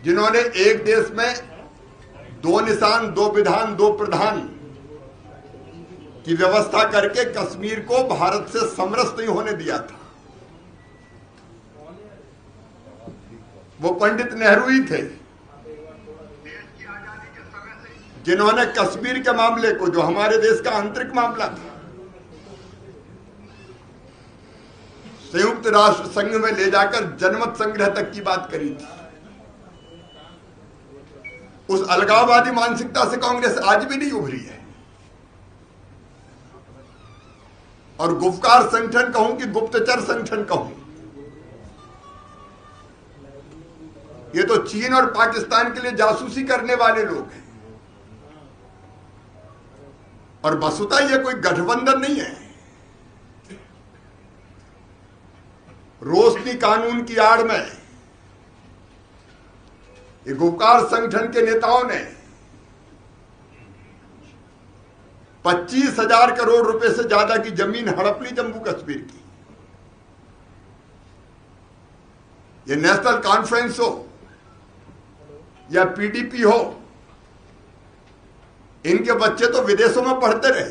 जिन्होंने एक देश में दो निशान, दो विधान, दो प्रधान की व्यवस्था करके कश्मीर को भारत से समरस नहीं होने दिया था, वो पंडित नेहरू ही थे जिन्होंने कश्मीर के मामले को, जो हमारे देश का आंतरिक मामला था, संयुक्त राष्ट्र संघ में ले जाकर जनमत संग्रह तक की बात करी थी। उस अलगाववादी मानसिकता से कांग्रेस आज भी नहीं उभरी है। और गुपकार संगठन कहूं कि गुप्तचर संगठन कहूं, ये तो चीन और पाकिस्तान के लिए जासूसी करने वाले लोग हैं। और वस्तुतः ये कोई गठबंधन नहीं है। रोशनी कानून की आड़ में ये गुपकार संगठन के नेताओं ने 25,000 करोड़ रुपए से ज्यादा की जमीन हड़प ली जम्मू कश्मीर की। ये नेशनल कॉन्फ्रेंस हो या पीडीपी हो, इनके बच्चे तो विदेशों में पढ़ते रहे,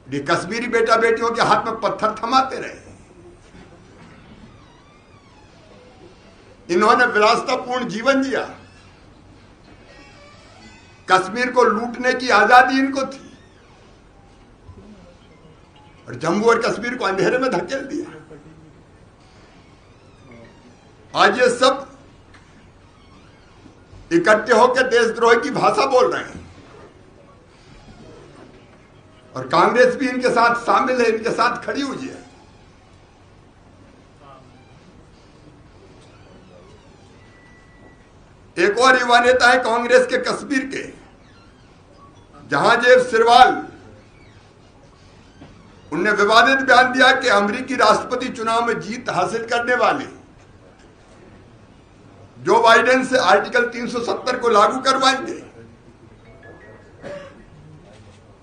ये कश्मीरी बेटा बेटियों के हाथ में पत्थर थमाते रहे। इन्होंने विलासितापूर्ण जीवन जिया, कश्मीर को लूटने की आजादी इनको थी, और जम्मू और कश्मीर को अंधेरे में धकेल दिया। आज ये सब इकट्ठे होकर देशद्रोह की भाषा बोल रहे हैं, और कांग्रेस भी इनके साथ शामिल है, इनके साथ खड़ी हुई है। एक और युवा नेता है कांग्रेस के कश्मीर के, जहांजेब सिरवाल, उनने विवादित बयान दिया कि अमेरिकी राष्ट्रपति चुनाव में जीत हासिल करने वाले जो बाइडेन से आर्टिकल 370 को लागू करवाएंगे।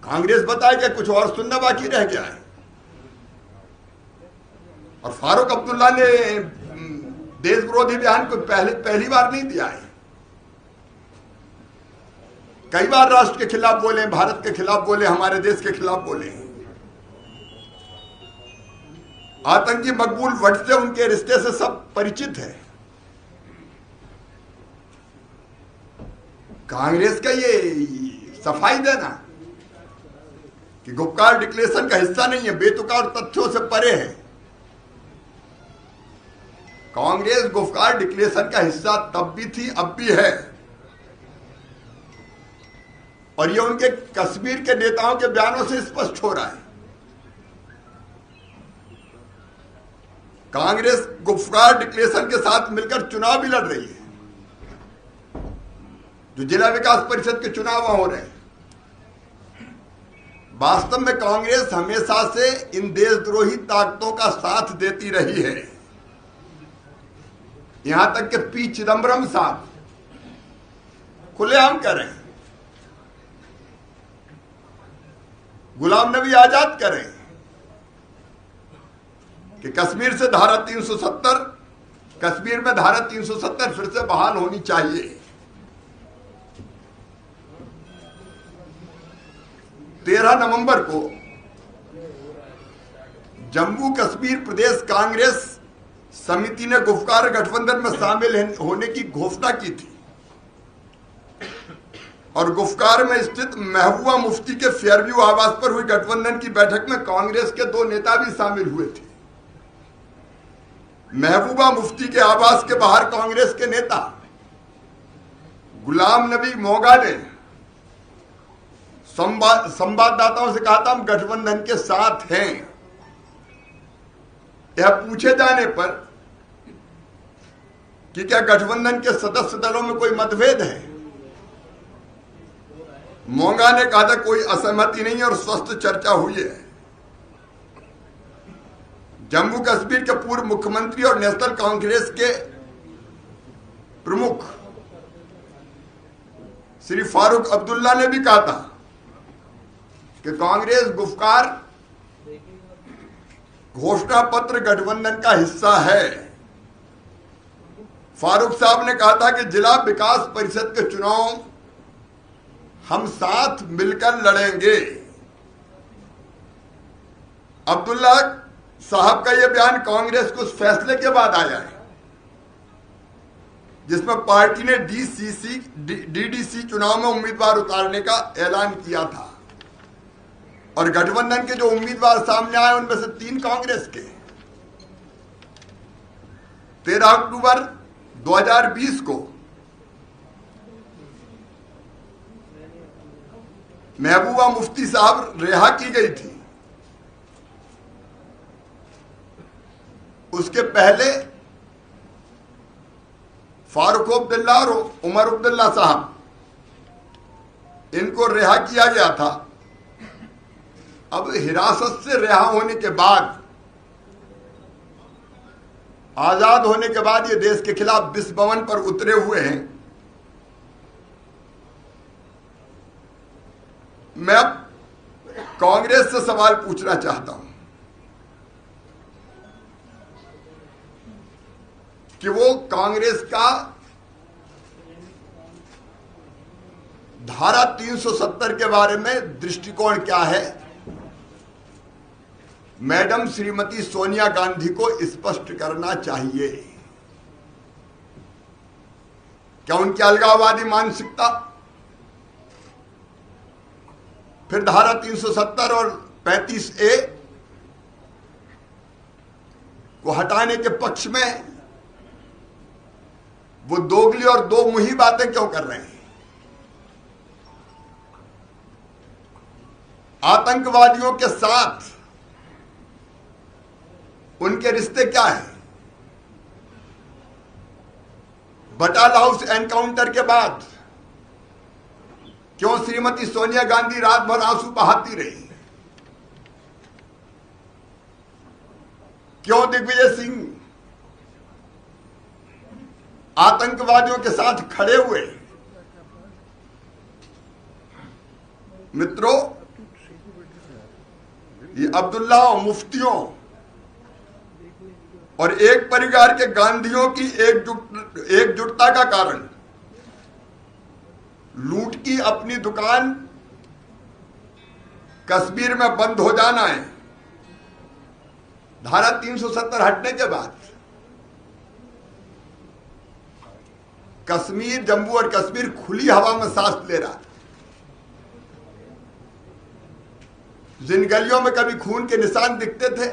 कांग्रेस बताए कि कुछ और सुनना बाकी रह गया है। और फारूक अब्दुल्ला ने देश विरोधी बयान को पहली बार नहीं दिया है, कई बार राष्ट्र के खिलाफ बोले, भारत के खिलाफ बोले, हमारे देश के खिलाफ बोले। आतंकी मकबूल भट्ट से उनके रिश्ते से सब परिचित है। कांग्रेस का ये सफाई देना कि गुपकार डिक्लेरेशन का हिस्सा नहीं है, बेतुका और तथ्यों से परे है। कांग्रेस गुपकार डिक्लेरेशन का हिस्सा तब भी थी, अब भी है। और ये उनके कश्मीर के नेताओं के बयानों से स्पष्ट हो रहा है। कांग्रेस गुपकार डिक्लेरेशन के साथ मिलकर चुनाव भी लड़ रही है। जो जिला विकास परिषद के चुनाव हो रहे हैं, वास्तव में कांग्रेस हमेशा से इन देशद्रोही ताकतों का साथ देती रही है। यहां तक कि पी चिदम्बरम साहब खुलेआम करें, गुलाम नबी आजाद करें कि कश्मीर से धारा 370, कश्मीर में धारा 370 फिर से बहाल होनी चाहिए। 13 नवंबर को जम्मू कश्मीर प्रदेश कांग्रेस समिति ने गुपकार गठबंधन में शामिल होने की घोषणा की थी, और गुपकार में स्थित महबूबा मुफ्ती के फेयरव्यू आवास पर हुई गठबंधन की बैठक में कांग्रेस के 2 नेता भी शामिल हुए थे। महबूबा मुफ्ती के आवास के बाहर कांग्रेस के नेता गुलाम नबी मोगा ने संवाददाताओं से कहा था, हम गठबंधन के साथ हैं। यह पूछे जाने पर कि क्या गठबंधन के सदस्य दलों में कोई मतभेद है, मोंगा ने कहा था कोई असहमति नहीं और स्वस्थ चर्चा हुई है। जम्मू कश्मीर के पूर्व मुख्यमंत्री और नेशनल कांग्रेस के प्रमुख श्री फारूक अब्दुल्ला ने भी कहा था कि कांग्रेस गुपकार घोषणा पत्र गठबंधन का हिस्सा है। फारूक साहब ने कहा था कि जिला विकास परिषद के चुनाव हम साथ मिलकर लड़ेंगे। अब्दुल्ला साहब का यह बयान कांग्रेस के उस फैसले के बाद आया है जिसमें पार्टी ने डीडीसी चुनाव में उम्मीदवार उतारने का ऐलान किया था और गठबंधन के जो उम्मीदवार सामने आए उनमें से 3 कांग्रेस के। 13 अक्टूबर 2020 को महबूबा मुफ्ती साहब रिहा की गई थी। उसके पहले फारूक अब्दुल्ला और उमर अब्दुल्ला साहब, इनको रिहा किया गया था। अब हिरासत से रिहा होने के बाद, आजाद होने के बाद ये देश के खिलाफ विश्व भवन पर उतरे हुए हैं। मैं अब कांग्रेस से सवाल पूछना चाहता हूं कि वो कांग्रेस का धारा 370 के बारे में दृष्टिकोण क्या है। मैडम श्रीमती सोनिया गांधी को स्पष्ट करना चाहिए। क्या उनकी अलगाववादी मानसिकता, फिर धारा 370 और 35A को हटाने के पक्ष में वो दोगली और दो मुही बातें क्यों कर रहे हैं। आतंकवादियों के साथ उनके रिश्ते क्या हैं। बटाला हाउस एनकाउंटर के बाद क्यों श्रीमती सोनिया गांधी रात भर आंसू बहाती रही। क्यों दिग्विजय सिंह आतंकवादियों के साथ खड़े हुए। मित्रों, ये अब्दुल्ला और मुफ्तियों और एक परिवार के गांधियों की एकजुटता का कारण लूट की अपनी दुकान कश्मीर में बंद हो जाना है। धारा 370 हटने के बाद कश्मीर, जम्मू और कश्मीर खुली हवा में सांस ले रहा। जिन गलियों में कभी खून के निशान दिखते थे,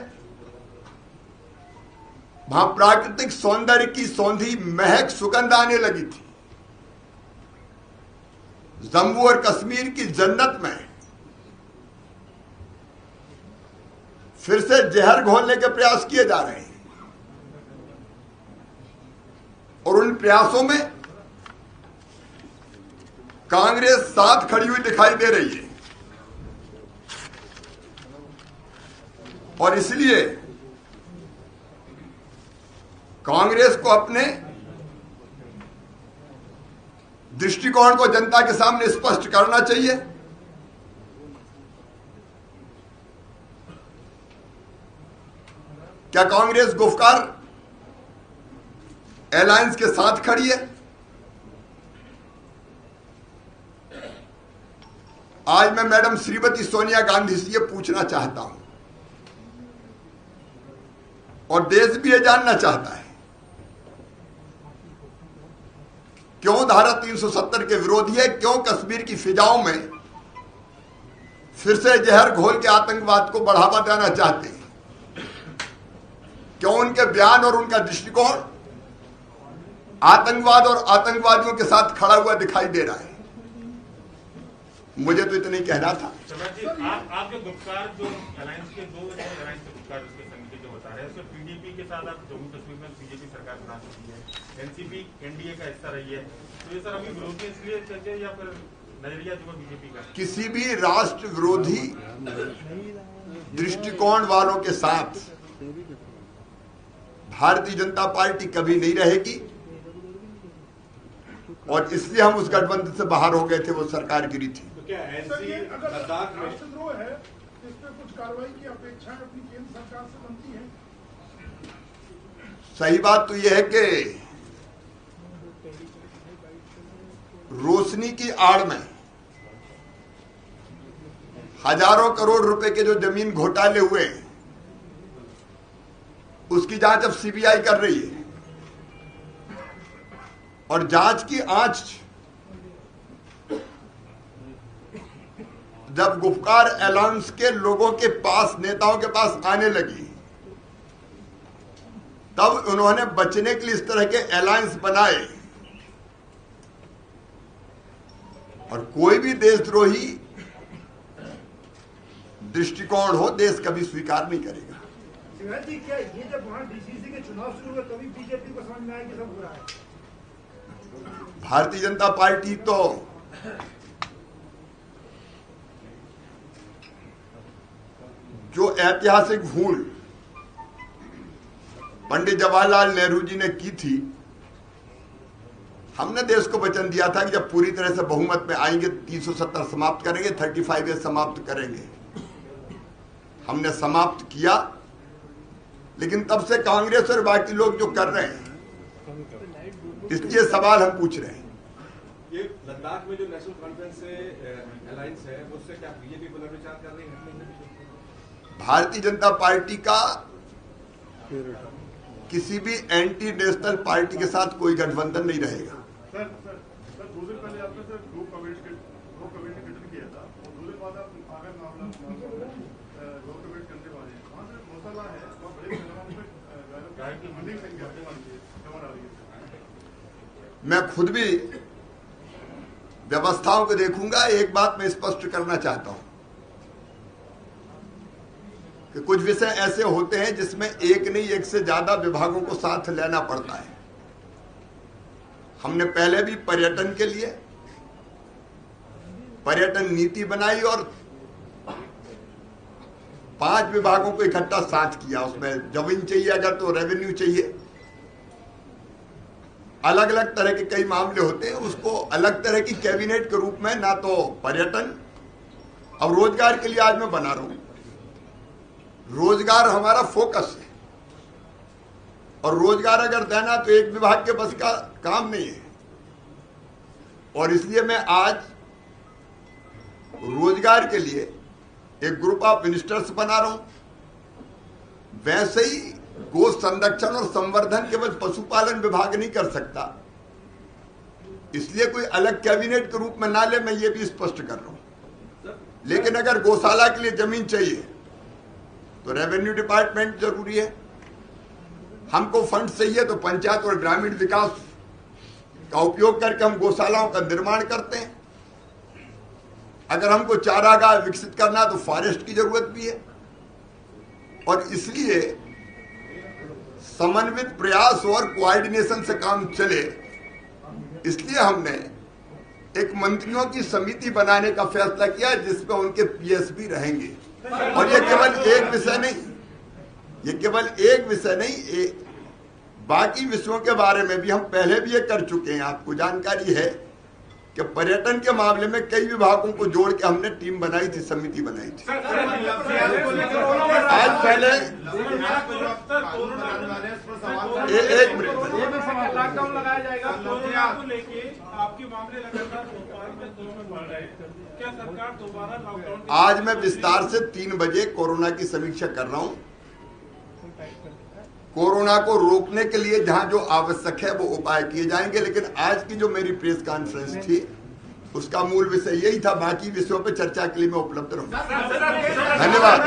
वहां प्राकृतिक सौंदर्य की सौंधी महक सुगंध आने लगी थी। जम्मू और कश्मीर की जन्नत में फिर से जहर घोलने के प्रयास किए जा रहे हैं और उन प्रयासों में कांग्रेस साथ खड़ी हुई दिखाई दे रही है। और इसलिए कांग्रेस को अपने दृष्टिकोण को जनता के सामने स्पष्ट करना चाहिए। क्या कांग्रेस गुफकार अलायंस के साथ खड़ी है? आज मैं मैडम श्रीमती सोनिया गांधी से यह पूछना चाहता हूं और देश भी यह जानना चाहता है, क्यों धारा 370 के विरोधी है? क्यों कश्मीर की फिजाओं में फिर से जहर घोल के आतंकवाद को बढ़ावा देना चाहते हैं? क्यों उनके बयान और उनका दृष्टिकोण आतंकवाद और आतंकवादियों के साथ खड़ा हुआ दिखाई दे रहा है? मुझे तो इतना ही कहना था। आप जो गुप्कार जो अलायंस के दो अलायंस के गुप्कार उसके समिति जो बता रहे हैं, उसमें पीडीपी के साथ आप जम्मू कश्मीर में बीजेपी सरकार बना सकती है, एनसीपी एनडीए का हिस्सा रही है, तो ये सर अभी विरोधी इसलिए चलते या फिर नजरिया जो बीजेपी का? किसी भी राष्ट्र विरोधी दृष्टिकोण वालों के साथ भारतीय जनता पार्टी कभी नहीं रहेगी और इसलिए हम उस गठबंधन से बाहर हो गए थे। वो सरकार गिरी थी। तो क्या ऐसी राष्ट्रद्रोह है, इस पे कुछ कार्रवाई की अपेक्षाएं अपनी केंद्र सरकार से बनती है? सही बात तो यह है कि रोशनी की आड़ में हजारों करोड़ रुपए के जो जमीन घोटाले हुए उसकी जांच अब सीबीआई कर रही है और जांच की आंच जब गुपकार अलायंस के लोगों के पास, नेताओं के पास आने लगी, तब उन्होंने बचने के लिए इस तरह के अलायंस बनाए और कोई भी देशद्रोही दृष्टिकोण हो देश कभी स्वीकार नहीं करेगा। शिवराज जी, क्या ये जब वहां डीसीसी के चुनाव शुरू हुए तभी बीजेपी को समझ में आया कि सब हो रहा है? भारतीय जनता पार्टी तो जो ऐतिहासिक भूल पंडित जवाहरलाल नेहरू जी ने की थी, हमने देश को वचन दिया था कि जब पूरी तरह से बहुमत में आएंगे 370 समाप्त करेंगे, 35A समाप्त करेंगे। हमने समाप्त किया, लेकिन तब से कांग्रेस और बाकी लोग जो कर रहे हैं, इसलिए सवाल हम पूछ रहे हैं। ये लद्दाख में जो नेशनल कॉन्फ्रेंस से अलायंस है, उससे क्या बीजेपी पुनर्विचार कर रही है? भारतीय जनता पार्टी का किसी भी एंटी नेशनल पार्टी के साथ कोई गठबंधन नहीं रहेगा। सर 2 दिन पहले आपने सर ग्रुप कमेटी ने गठन किया था और 2 दिन बाद आप आगे मामला ग्रुप कमेटी करने वाले हैं। वहाँ से मसला है, वहाँ बड़े पैमाने पे फंडिंग संख्या कम आ रही है। मैं खुद भी व्यवस्थाओं को देखूंगा। एक बात मैं स्पष्ट करना चाहता हूं कि कुछ विषय ऐसे होते हैं जिसमें एक नहीं, एक से ज्यादा विभागों को साथ लेना पड़ता है। हमने पहले भी पर्यटन के लिए पर्यटन नीति बनाई और 5 विभागों को इकट्ठा साथ किया। उसमें जमीन चाहिए, अगर तो रेवेन्यू चाहिए, अलग अलग तरह के कई मामले होते हैं, उसको अलग तरह की कैबिनेट के रूप में, ना तो पर्यटन। अब रोजगार के लिए आज मैं बना रहा हूं, रोजगार हमारा फोकस है और रोजगार अगर देना तो एक विभाग के बस का काम नहीं है। और इसलिए मैं आज रोजगार के लिए एक ग्रुप ऑफ मिनिस्टर्स बना रहा हूं। वैसे ही गो संरक्षण और संवर्धन केवल पशुपालन विभाग नहीं कर सकता, इसलिए कोई अलग कैबिनेट के रूप में ना ले, मैं ये भी स्पष्ट कर रहा हूं। लेकिन अगर गौशाला के लिए जमीन चाहिए तो रेवेन्यू डिपार्टमेंट जरूरी है। हमको फंड चाहिए तो पंचायत और ग्रामीण विकास का उपयोग करके हम गौशालाओं का निर्माण करते हैं। अगर हमको चारागाह विकसित करना तो फॉरेस्ट की जरूरत भी है। और इसलिए समन्वित प्रयास और कोऑर्डिनेशन से काम चले, इसलिए हमने एक मंत्रियों की समिति बनाने का फैसला किया जिसमें उनके पीएस भी रहेंगे। और ये केवल एक विषय नहीं, ये केवल एक विषय नहीं, बाकी विषयों के बारे में भी हम पहले भी ये कर चुके हैं। आपको जानकारी है कि पर्यटन के मामले में कई विभागों को जोड़ के हमने टीम बनाई थी, समिति बनाई थी। आज पहले एक मिनट, लॉकडाउन लगाया जाएगा, कोरोना को लेके आपके मामले लगातार बढ़ रहे हैं, क्या सरकार दोबारा लॉकडाउन? आज मैं विस्तार से 3 बजे कोरोना की समीक्षा कर रहा हूं। कोरोना को रोकने के लिए जहां जो आवश्यक है वो उपाय किए जाएंगे, लेकिन आज की जो मेरी प्रेस कॉन्फ्रेंस थी उसका मूल विषय यही था। बाकी विषयों पर चर्चा के लिए मैं उपलब्ध रहूंगा। धन्यवाद।